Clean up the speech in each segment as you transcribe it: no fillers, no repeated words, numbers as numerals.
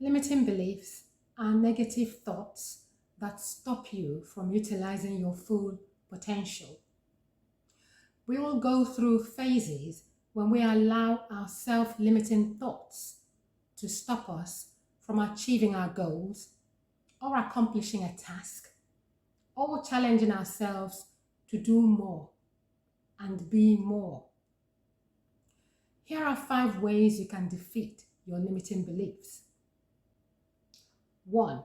Limiting beliefs are negative thoughts that stop you from utilizing your full potential. We all go through phases when we allow our self-limiting thoughts to stop us from achieving our goals or accomplishing a task or challenging ourselves to do more and be more. Here are 5 ways you can defeat your limiting beliefs. 1.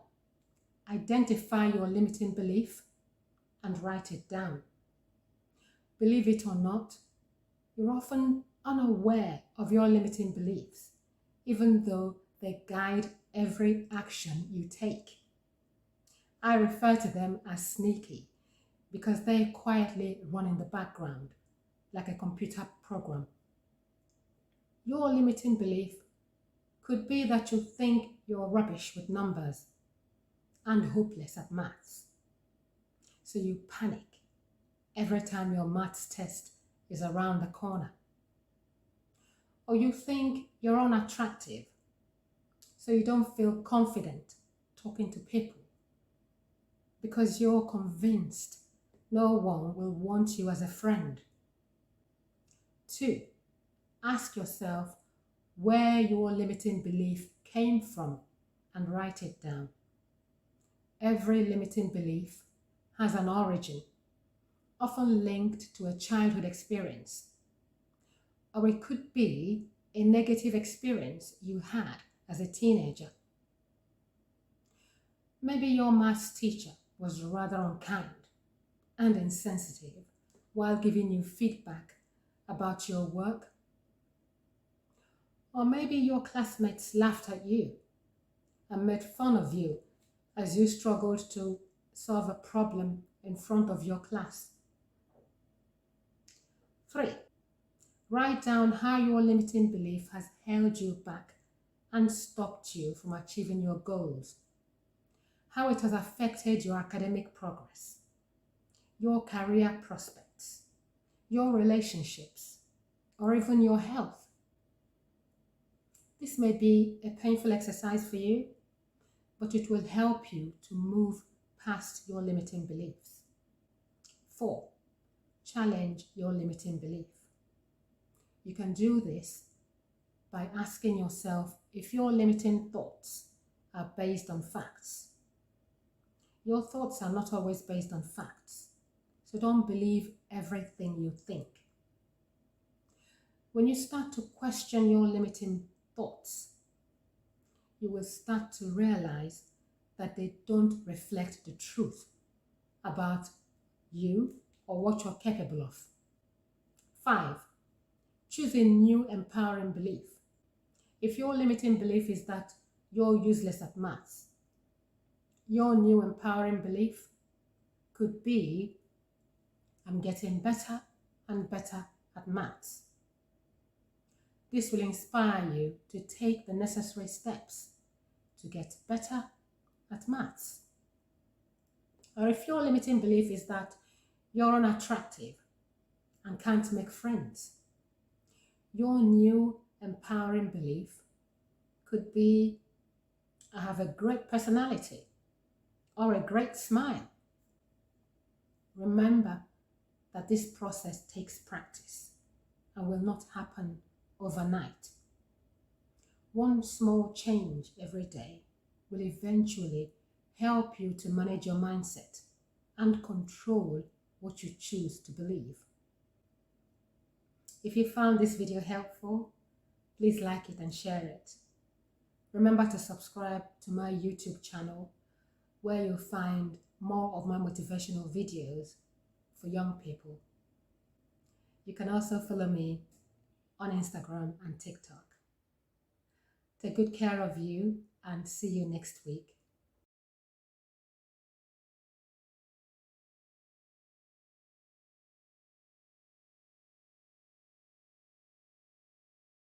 Identify your limiting belief and write it down. Believe it or not, you're often unaware of your limiting beliefs, even though they guide every action you take. I refer to them as sneaky because they quietly run in the background like a computer program. Your limiting belief could be that you think you're rubbish with numbers and hopeless at maths. So you panic every time your maths test is around the corner. Or you think you're unattractive, so you don't feel confident talking to people because you're convinced no one will want you as a friend. 2. Ask yourself where your limiting belief came from and write it down. Every limiting belief has an origin, often linked to a childhood experience. Or it could be a negative experience you had as a teenager. Maybe your maths teacher was rather unkind and insensitive while giving you feedback about your work. Or maybe your classmates laughed at you and made fun of you as you struggled to solve a problem in front of your class. 3. Write down how your limiting belief has held you back and stopped you from achieving your goals. How it has affected your academic progress, your career prospects, your relationships, or even your health. This may be a painful exercise for you, but it will help you to move past your limiting beliefs. 4. Challenge your limiting belief. You can do this by asking yourself if your limiting thoughts are based on facts. Your thoughts are not always based on facts, so don't believe everything you think. When you start to question your limiting thoughts, you will start to realize that they don't reflect the truth about you or what you're capable of. 5. Choose a new empowering belief. If your limiting belief is that you're useless at maths, your new empowering belief could be, I'm getting better and better at maths. This will inspire you to take the necessary steps to get better at maths. Or if your limiting belief is that you're unattractive and can't make friends, your new empowering belief could be, I have a great personality or a great smile. Remember that this process takes practice and will not happen overnight. One small change every day will eventually help you to manage your mindset and control what you choose to believe. If you found this video helpful, please like it and share it. Remember to subscribe to my YouTube channel where you'll find more of my motivational videos for young people. You can also follow me on Instagram and TikTok. Take good care of you and see you next week.